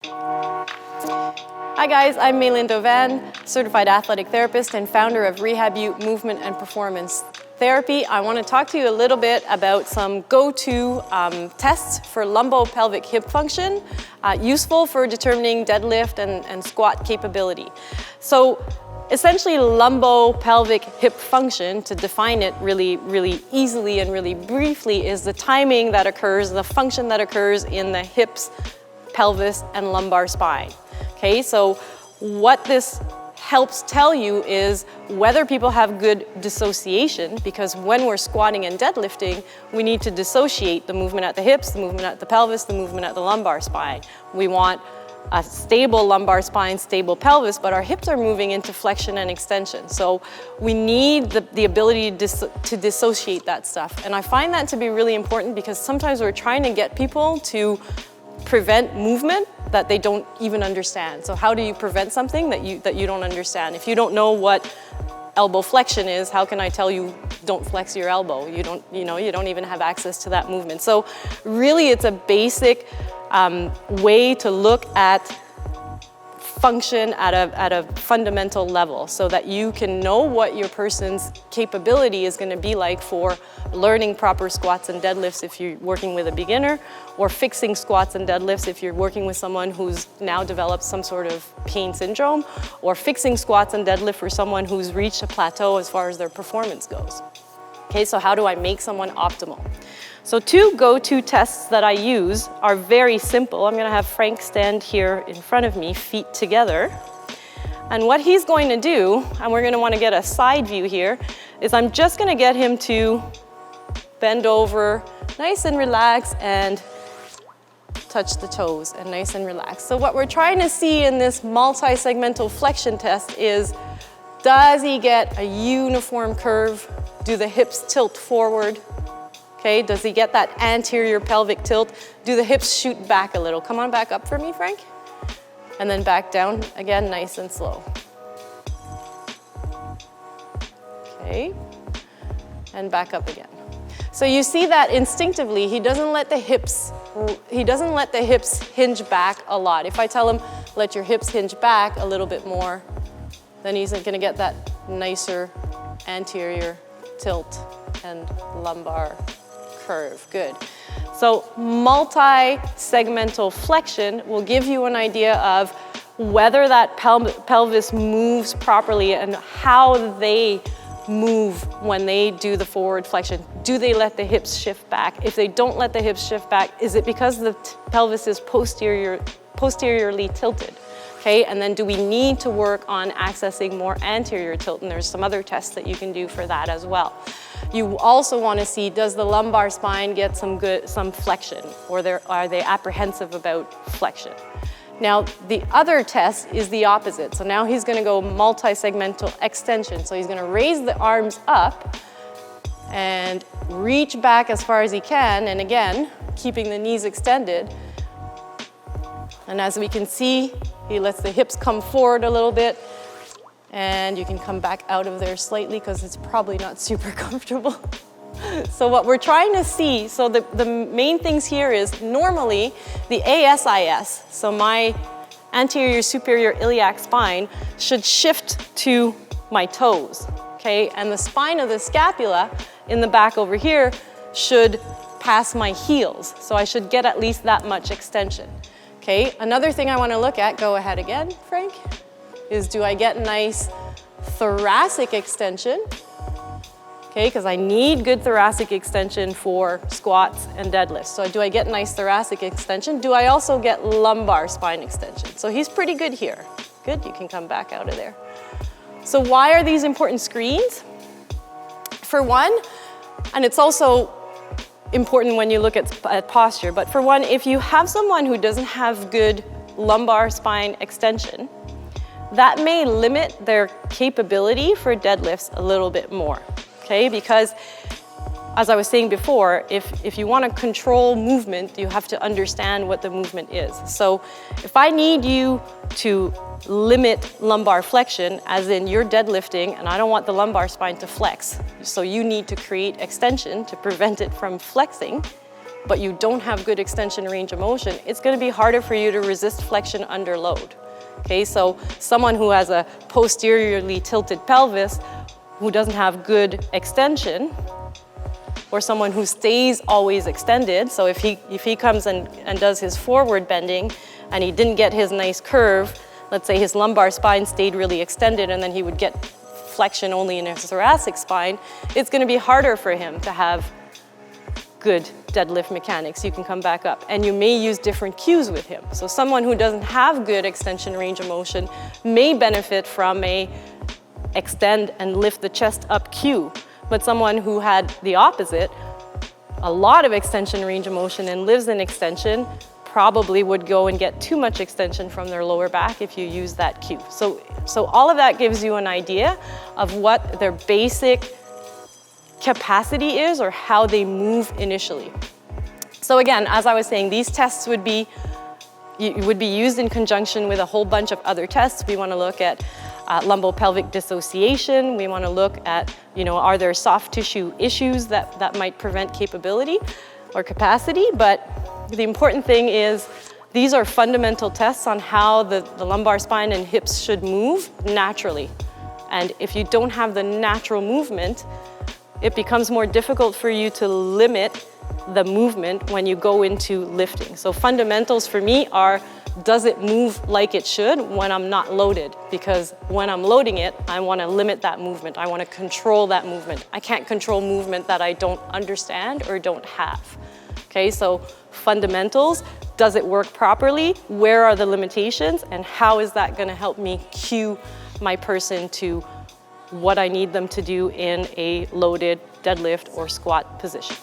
Hi guys, I'm Maylin Dovan, certified athletic therapist and founder of Rehab-U Movement and Performance Therapy. I want to talk to you a little bit about some go-to tests for lumbopelvic hip function, useful for determining deadlift and squat capability. So essentially, lumbopelvic hip function, to define it really easily and really briefly, is the timing that occurs, the function that occurs in the hips, pelvis, and lumbar spine. Okay, so what this helps tell you is whether people have good dissociation, because when we're squatting and deadlifting, we need to dissociate the movement at the hips, the movement at the pelvis, the movement at the lumbar spine. We want a stable lumbar spine, stable pelvis, but our hips are moving into flexion and extension. So we need the ability to dissociate that stuff. And I find that to be really important because sometimes we're trying to get people to prevent movement that they don't even understand. So how do you prevent something that you don't understand? If you don't know what elbow flexion is, how can I tell you don't flex your elbow? You don't even have access to that movement. So really it's a basic way to look at function at a fundamental level so that you can know what your person's capability is going to be like for learning proper squats and deadlifts if you're working with a beginner, or fixing squats and deadlifts if you're working with someone who's now developed some sort of pain syndrome, or fixing squats and deadlift for someone who's reached a plateau as far as their performance goes. Okay, so how do I make someone optimal? So two go-to tests that I use are very simple. I'm gonna have Frank stand here in front of me, feet together. And what he's going to do, and we're gonna wanna get a side view here, is I'm just gonna get him to bend over, nice and relaxed, and touch the toes, and nice and relaxed. So what we're trying to see in this multi-segmental flexion test is, does he get a uniform curve? Do the hips tilt forward? Okay, does he get that anterior pelvic tilt? Do the hips shoot back a little? Come on back up for me, Frank. And then back down again, nice and slow. Okay, and back up again. So you see that instinctively, he doesn't let the hips hinge back a lot. If I tell him, let your hips hinge back a little bit more, then he's gonna get that nicer anterior tilt and lumbar curve. Good. So multi-segmental flexion will give you an idea of whether that pelvis moves properly and how they move when they do the forward flexion. Do they let the hips shift back? If they don't let the hips shift back, is it because the pelvis is posteriorly tilted? Okay, and then do we need to work on accessing more anterior tilt? And there's some other tests that you can do for that as well. You also want to see, does the lumbar spine get some flexion, or are they apprehensive about flexion? Now, the other test is the opposite. So now he's going to go multi-segmental extension. So he's going to raise the arms up and reach back as far as he can, and again, keeping the knees extended. And as we can see, he lets the hips come forward a little bit, and you can come back out of there slightly because it's probably not super comfortable. So what we're trying to see, so the main things here is normally the ASIS, so my anterior superior iliac spine, should shift to my toes, okay? And the spine of the scapula in the back over here should pass my heels. So I should get at least that much extension. Okay, another thing I want to look at, go ahead again, Frank, is do I get nice thoracic extension? Okay, because I need good thoracic extension for squats and deadlifts. So do I get nice thoracic extension? Do I also get lumbar spine extension? So he's pretty good here. Good, you can come back out of there. So why are these important screens? For one, and it's also important when you look at posture, but for one, if you have someone who doesn't have good lumbar spine extension, that may limit their capability for deadlifts a little bit more, okay? Because as I was saying before, if you want to control movement, you have to understand what the movement is. So if I need you to limit lumbar flexion, as in you're deadlifting and I don't want the lumbar spine to flex, so you need to create extension to prevent it from flexing, but you don't have good extension range of motion, it's going to be harder for you to resist flexion under load. Okay, so someone who has a posteriorly tilted pelvis, who doesn't have good extension, or someone who stays always extended, so if he comes and does his forward bending and he didn't get his nice curve, let's say his lumbar spine stayed really extended and then he would get flexion only in his thoracic spine, it's going to be harder for him to have good deadlift mechanics. You can come back up, and you may use different cues with him. So someone who doesn't have good extension range of motion may benefit from a extend and lift the chest up cue, but someone who had the opposite, a lot of extension range of motion and lives in extension, probably would go and get too much extension from their lower back if you use that cue. So all of that gives you an idea of what their basic capacity is or how they move initially. So again, as I was saying, these tests would be used in conjunction with a whole bunch of other tests. We want to look at lumbopelvic dissociation. We want to look at, are there soft tissue issues that might prevent capability or capacity? But the important thing is these are fundamental tests on how the lumbar spine and hips should move naturally. And if you don't have the natural movement, it becomes more difficult for you to limit the movement when you go into lifting. So fundamentals for me are, does it move like it should when I'm not loaded? Because when I'm loading it, I want to limit that movement. I want to control that movement. I can't control movement that I don't understand or don't have. Okay, so fundamentals, does it work properly? Where are the limitations? And how is that going to help me cue my person to what I need them to do in a loaded deadlift or squat position?